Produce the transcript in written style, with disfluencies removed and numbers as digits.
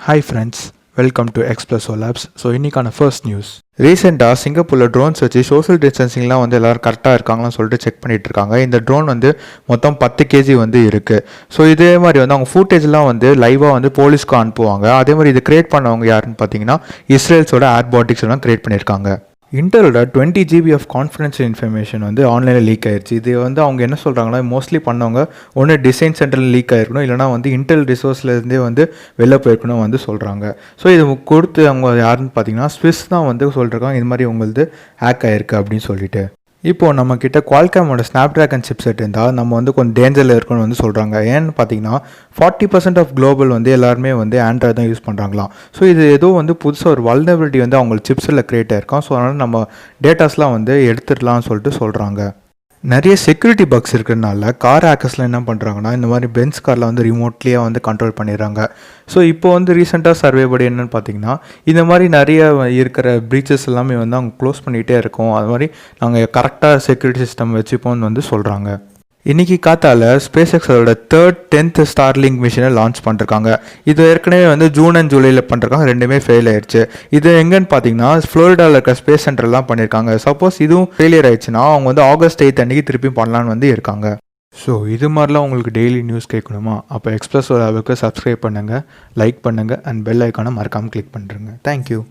Hi friends, welcome to XplusO Labs. So இன்றைக்கான first news. ரீசெண்டாக சிங்கப்பூரில் ட்ரோன்ஸ் வச்சு சோஷியல் டிஸ்டன்சிங்லாம் வந்து எல்லோரும் கரெக்டாக இருக்காங்களான்னு சொல்லிட்டு செக் பண்ணிகிட்டு இருக்காங்க. இந்த ட்ரோன் வந்து மொத்தம் 10 kg வந்து இருக்குது. ஸோ இதே மாதிரி வந்து அவங்க ஃபுட்டேஜ்லாம் வந்து லைவாக வந்து போலீஸ்க்கு அனுப்புவாங்க. அதே மாதிரி இது கிரியேட் பண்ணவங்க யாருன்னு பார்த்தீங்கன்னா இஸ்ரேல்ஸோட ஏர்பாட்டிக்ஸ் எல்லாம் கிரியேட் பண்ணியிருக்காங்க. இன்டெலோட 20 GB ஆஃப் கான்ஃபிடென்ஷியல் இன்ஃபர்மேஷன் வந்து ஆன்லைனில் லீக் ஆயிடுச்சு. இது வந்து அவங்க என்ன சொல்கிறாங்கன்னா, மோஸ்ட்லி பண்ணவங்க ஒன்று டிசைன் சென்டரில் லீக் ஆகிருக்கணும், இல்லைனா வந்து இன்டெல் ரிசோர்ஸ்லேருந்தே வந்து வெளில போயிருக்கணும் வந்து சொல்கிறாங்க. ஸோ இது கொடுத்து அவங்க யாருன்னு பார்த்தீங்கன்னா ஸ்விஸ் தான் வந்து சொல்லியிருக்காங்க, இது மாதிரி உங்களது ஹேக் ஆகிருக்கு அப்படின்னு சொல்லிட்டு. இப்போது நம்மக்கிட்ட குவால்காமோட ஸ்னாப்ட்ராகன் சிப்செட் இருந்தால் நம்ம வந்து கொஞ்சம் டேஞ்சரில் இருக்கணும்னு வந்து சொல்கிறாங்க. ஏன்னு பார்த்தீங்கன்னா 40% ஆஃப் குளோபல் வந்து எல்லாருமே வந்து ஆண்ட்ராய்டு தான் யூஸ் பண்ணுறாங்களாம். ஸோ இது ஏதோ வந்து புதுசாக ஒரு வல்னரபிலிட்டி வந்து அவங்களுக்கு சிப்ஸில் க்ரியேட் ஆயிருக்கும். ஸோ அதனால் நம்ம டேட்டாஸ்லாம் வந்து எடுத்துடலாம்னு சொல்லிட்டு சொல்கிறாங்க. நிறைய செக்யூரிட்டி பக்ஸ் இருக்கிறதுனால கார் ஹேக்கர்ஸ்லாம் என்ன பண்ணுறாங்கன்னா, இந்த மாதிரி பென்ஸ் காரில் வந்து ரிமோட்லியாக வந்து கண்ட்ரோல் பண்ணிடுறாங்க. ஸோ இப்போ வந்து ரீசெண்டாக சர்வே படி என்னென்னு பார்த்தீங்கன்னா, இந்த மாதிரி நிறைய இருக்கிற ப்ரீச்சஸ் எல்லாமே வந்து அவங்க க்ளோஸ் பண்ணிகிட்டே இருக்கோம். அது மாதிரி நாங்கள் கரெக்டாக செக்யூரிட்டி சிஸ்டம் வச்சுப்போம்னு வந்து சொல்கிறாங்க. இன்றைக்கி காத்தால ஸ்பேஸ்எக்ஸோட 10th ஸ்டார்லிங்க் மிஷினை லான்ச் பண்ணிருக்காங்க. இது ஏற்கனவே வந்து ஜூன் அண்ட் ஜூலையில் பண்ணிருக்காங்க, ரெண்டுமே ஃபெயில் ஆயிடுச்சு. இது எங்கன்னு பார்த்தீங்கன்னா ஃப்ளோரிடாவில் இருக்க ஸ்பேஸ் சென்டர்லாம் பண்ணியிருக்காங்க. சப்போஸ் இதுவும் ஃபெயிலியர் ஆயிடுச்சுன்னா அவங்க வந்து August 8 அன்றைக்கி திருப்பி பண்ணலான்னு வந்து இருக்காங்க. ஸோ இது மாதிரிலாம் உங்களுக்கு டெய்லி நியூஸ் கேட்கணுமா? அப்போ XplusO லேபுக்கு சப்ஸ்கிரைப் பண்ணுங்கள், லைக் பண்ணுங்கள் அண்ட் பெல் ஐக்கானை மறக்காமல் கிளிக் பண்ணுறேங்க. தேங்க்யூ.